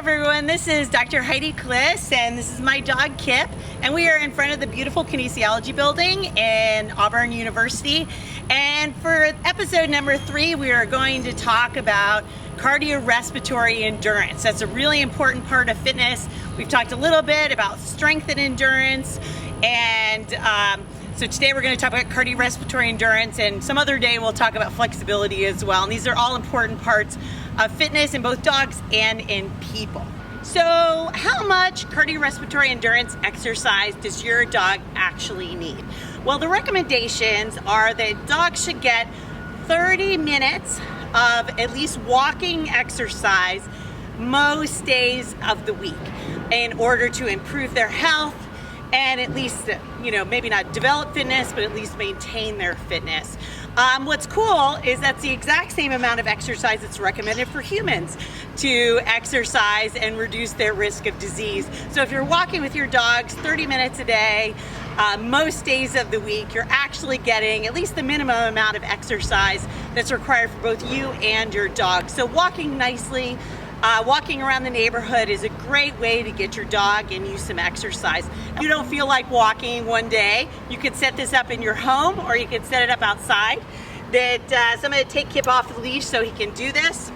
everyone, this is Dr. Heidi Kliss, and this is my dog Kip, and we are in front of the beautiful kinesiology building in Auburn University. And for episode number 3, we are going to talk about cardiorespiratory endurance. That's a really important part of fitness. We've talked a little bit about strength and endurance, and so today we're going to talk about cardiorespiratory endurance, and some other day we'll talk about flexibility as well. And these are all important parts of fitness in both dogs and in people. So how much cardiorespiratory endurance exercise does your dog actually need? Well, the recommendations are that dogs should get 30 minutes of at least walking exercise most days of the week in order to improve their health and at least, maybe not develop fitness, but at least maintain their fitness. What's cool is that's the exact same amount of exercise that's recommended for humans to exercise and reduce their risk of disease. So if you're walking with your dogs 30 minutes a day, most days of the week, you're actually getting at least the minimum amount of exercise that's required for both you and your dog. So walking nicely, walking around the neighborhood is a great way to get your dog and use some exercise. If you don't feel like walking one day, you could set this up in your home or you could set it up outside. So I'm going to take Kip off the leash so he can do this.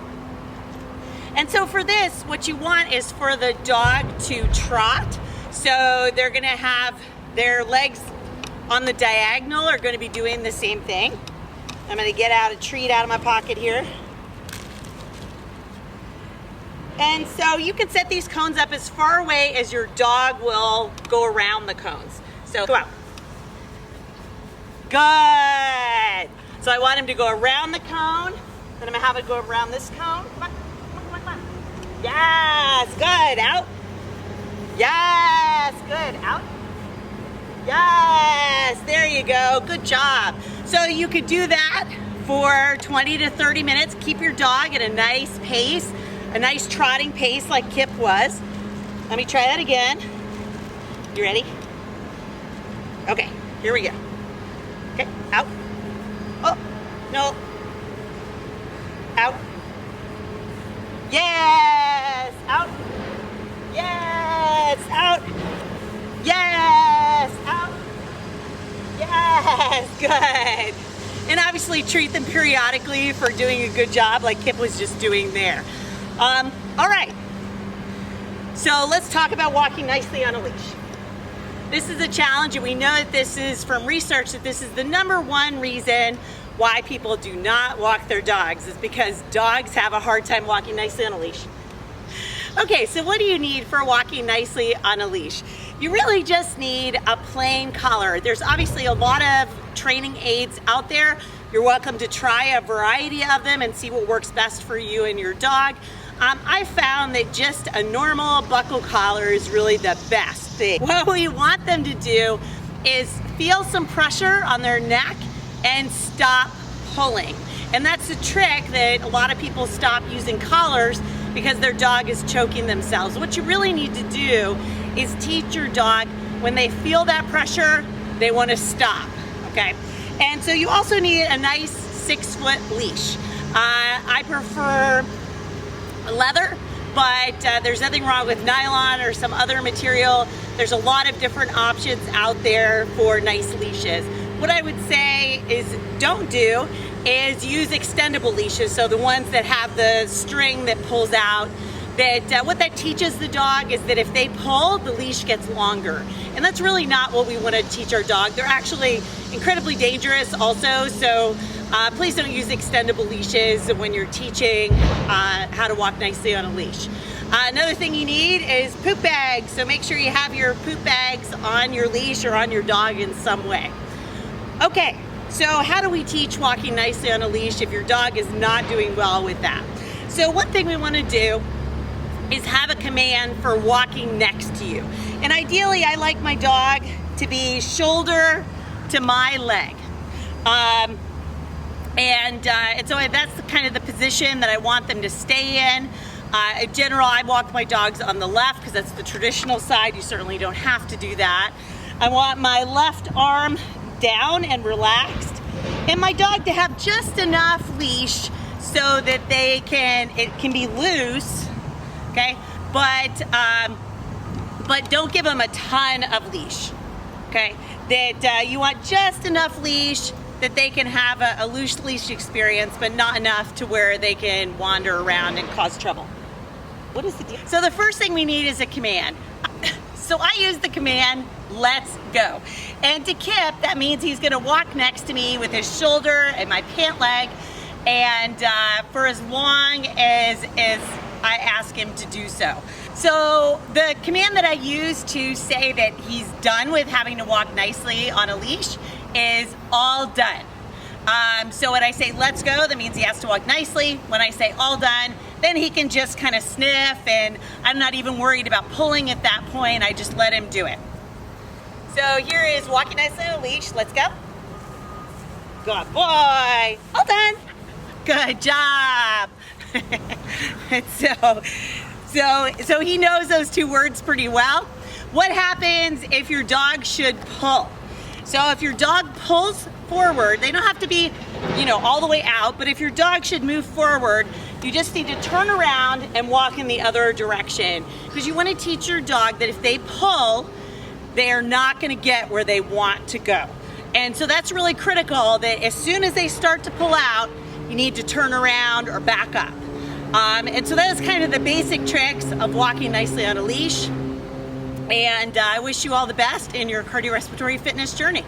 And so for this, what you want is for the dog to trot. So they're going to have their legs on the diagonal are going to be doing the same thing. I'm going to get out a treat out of my pocket here. And so you can set these cones up as far away as your dog will go around the cones. So go out. Good. So I want him to go around the cone. Then I'm gonna have it go around this cone. Come on, come on, come on. Yes, good, out. Yes, good, out. Yes, there you go, good job. So you could do that for 20 to 30 minutes. Keep your dog at a nice pace. A nice trotting pace like Kip was. Let me try that again. You ready? Okay, here we go. Okay, out. Oh, no. Out. Yes, out. Yes, out. Yes, out. Yes, good. And obviously treat them periodically for doing a good job like Kip was just doing there. All right, so let's talk about walking nicely on a leash. This is a challenge, and we know that this is from research that this is the #1 reason why people do not walk their dogs, is because dogs have a hard time walking nicely on a leash. Okay, so what do you need for walking nicely on a leash? You really just need a plain collar. There's obviously a lot of training aids out there. You're welcome to try a variety of them and see what works best for you and your dog. I found that just a normal buckle collar is really the best thing. What we want them to do is feel some pressure on their neck and stop pulling. And that's the trick that a lot of people stop using collars because their dog is choking themselves. What you really need to do is teach your dog when they feel that pressure, they want to stop, okay? And so you also need a nice 6-foot leash. I prefer leather, but there's nothing wrong with nylon or some other material. There's a lot of different options out there for nice leashes. What I would say is don't do is use extendable leashes, so the ones that have the string that pulls out. What that teaches the dog is that if they pull, the leash gets longer. And that's really not what we want to teach our dog. They're actually incredibly dangerous also, so please don't use extendable leashes when you're teaching how to walk nicely on a leash. Another thing you need is poop bags, so make sure you have your poop bags on your leash or on your dog in some way. Okay, so how do we teach walking nicely on a leash if your dog is not doing well with that? So one thing we want to do is have a command for walking next to you. And ideally, I like my dog to be shoulder to my leg. And so that's kind of the position that I want them to stay in. In general, I walk my dogs on the left because that's the traditional side. You certainly don't have to do that. I want my left arm down and relaxed, and my dog to have just enough leash so that it can be loose, okay, but don't give them a ton of leash, okay? That you want just enough leash that they can have a loose leash experience, but not enough to where they can wander around and cause trouble. What is the deal? So the first thing we need is a command. So I use the command, let's go. And to Kip, that means he's gonna walk next to me with his shoulder and my pant leg, and for as long as I ask him to do so. So the command that I use to say that he's done with having to walk nicely on a leash is all done. So when I say let's go, that means he has to walk nicely. When I say all done, then he can just kind of sniff, and I'm not even worried about pulling at that point. I just let him do it. So here is walking nicely on a leash. Let's go. Good boy. All done. Good job. So he knows those two words pretty well. What happens if your dog should pull? So if your dog pulls forward, they don't have to be, all the way out, but if your dog should move forward, you just need to turn around and walk in the other direction, because you want to teach your dog that if they pull, they are not going to get where they want to go. And so that's really critical, that as soon as they start to pull out, you need to turn around or back up. And so that is kind of the basic tricks of walking nicely on a leash. And I wish you all the best in your cardiorespiratory fitness journey.